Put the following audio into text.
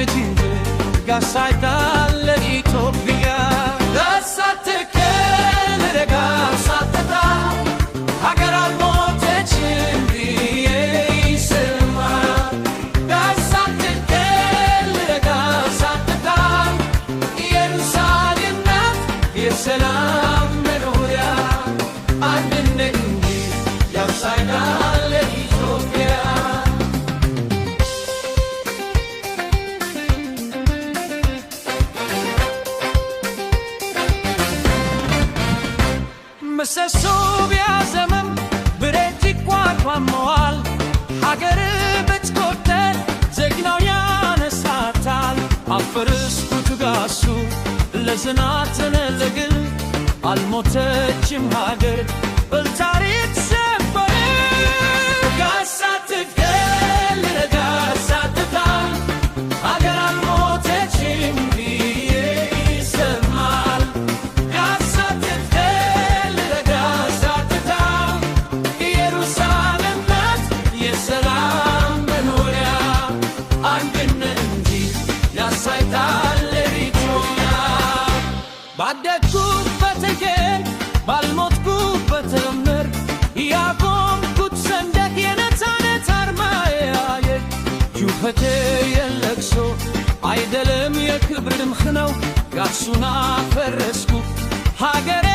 አንድንት ጋሳይታል ለኢትዮጵያ ጋሳትከል ረጋሳትታ ሀገር አልሞተችም ብዬ ይስማ ጋሳትከል ረጋሳትታ ኢየሩሳሌም ናት የሰላም መኖሪያ አንድነት እንጂ ጋሳይታል ለኢትዮጵያ ምሰሶ ቢያዘመም ብረት ይቋቋመዋል ሀገር ብትጎደል ጀግናው ያነሳታል አፈርስኩ ትጋሱ ለዝናትን ለግል አልሞተችም ሀገር በታሪክ ሰፈር ጋሳትከል ረጋሳትታ ሀገር አልሞተችም ብዬ ይሰማል ጋሳትከል ረጋሳትታ ኢየሩሳሌም ናት የሰላም መኖሪያ አንድነት እንጂ ያሳይታል ለኢትዮጵያ ባደግኩበት ሀገር ባልሞትኩበት ምድር ያቆምኩት ሰንደቅ የነፃነት አርማዬ ጩኸቴ የለቅሶ አይደለም የክብር ድምፅ ነው ጋሱን አፈረስኩ ሀገሬ